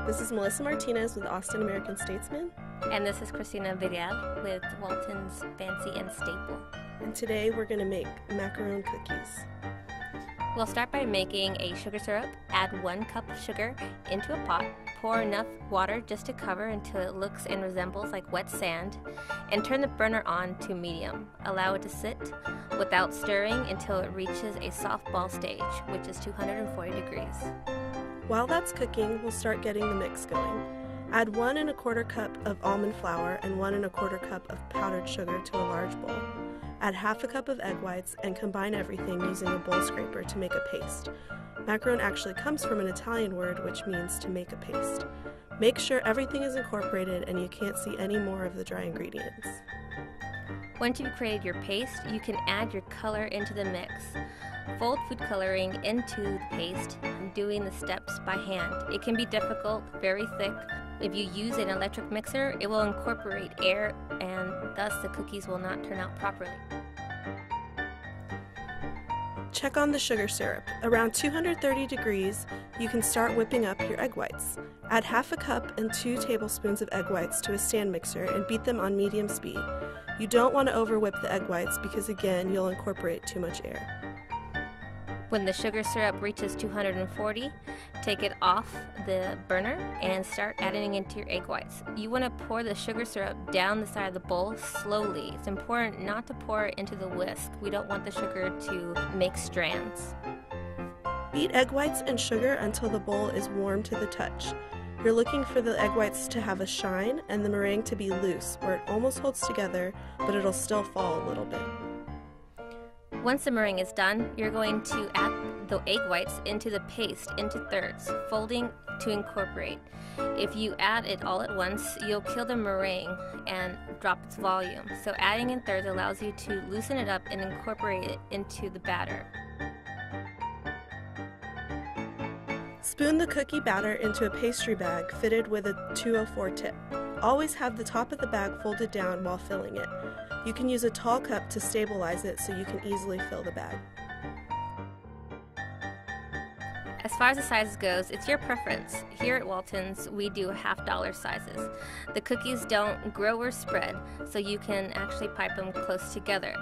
This is Melissa Martinez with Austin American Statesman. And this is Christina Villarreal with Walton's Fancy and Staple. And today we're going to make macaron cookies. We'll start by making a sugar syrup. Add 1 cup of sugar into a pot. Pour enough water just to cover until it looks and resembles like wet sand. And turn the burner on to medium. Allow it to sit without stirring until it reaches a soft ball stage, which is 240 degrees. While that's cooking, we'll start getting the mix going. Add 1 1/4 cup of almond flour and 1 1/4 cup of powdered sugar to a large bowl. Add 1/2 cup of egg whites and combine everything using a bowl scraper to make a paste. Macaron actually comes from an Italian word which means to make a paste. Make sure everything is incorporated and you can't see any more of the dry ingredients. Once you've created your paste, you can add your color into the mix. Fold food coloring into the paste, doing the steps by hand. It can be difficult, very thick. If you use an electric mixer, it will incorporate air and thus the cookies will not turn out properly. Check on the sugar syrup. Around 230 degrees, you can start whipping up your egg whites. Add 1/2 cup and 2 tablespoons of egg whites to a stand mixer and beat them on medium speed. You don't want to over whip the egg whites because again, you'll incorporate too much air. When the sugar syrup reaches 240, take it off the burner and start adding into your egg whites. You want to pour the sugar syrup down the side of the bowl slowly. It's important not to pour it into the whisk. We don't want the sugar to make strands. Beat egg whites and sugar until the bowl is warm to the touch. You're looking for the egg whites to have a shine and the meringue to be loose, where it almost holds together, but it'll still fall a little bit. Once the meringue is done, you're going to add the egg whites into the paste into thirds, folding to incorporate. If you add it all at once, you'll kill the meringue and drop its volume. So adding in thirds allows you to loosen it up and incorporate it into the batter. Spoon the cookie batter into a pastry bag fitted with a 204 tip. Always have the top of the bag folded down while filling it. You can use a tall cup to stabilize it so you can easily fill the bag. As far as the size goes, it's your preference. Here at Walton's, we do $half sizes. The cookies don't grow or spread, so you can actually pipe them close together.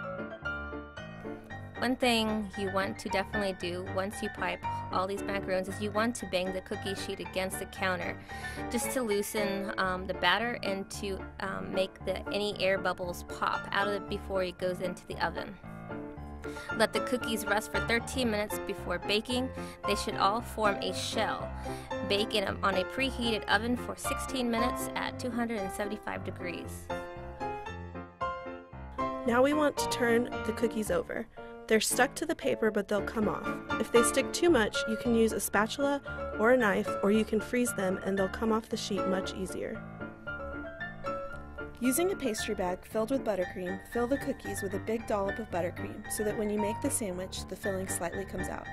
One thing you want to definitely do once you pipe all these macarons is you want to bang the cookie sheet against the counter just to loosen the batter and to make any air bubbles pop out of it before it goes into the oven. Let the cookies rest for 13 minutes before baking. They should all form a shell. Bake on a preheated oven for 16 minutes at 275 degrees. Now we want to turn the cookies over. They're stuck to the paper, but they'll come off. If they stick too much, you can use a spatula or a knife, or you can freeze them and they'll come off the sheet much easier. Using a pastry bag filled with buttercream, fill the cookies with a big dollop of buttercream so that when you make the sandwich, the filling slightly comes out.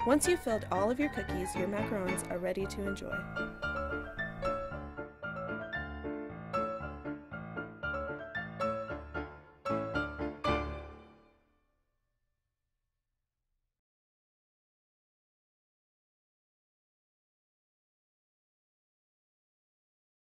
Once you've filled all of your cookies, your macarons are ready to enjoy.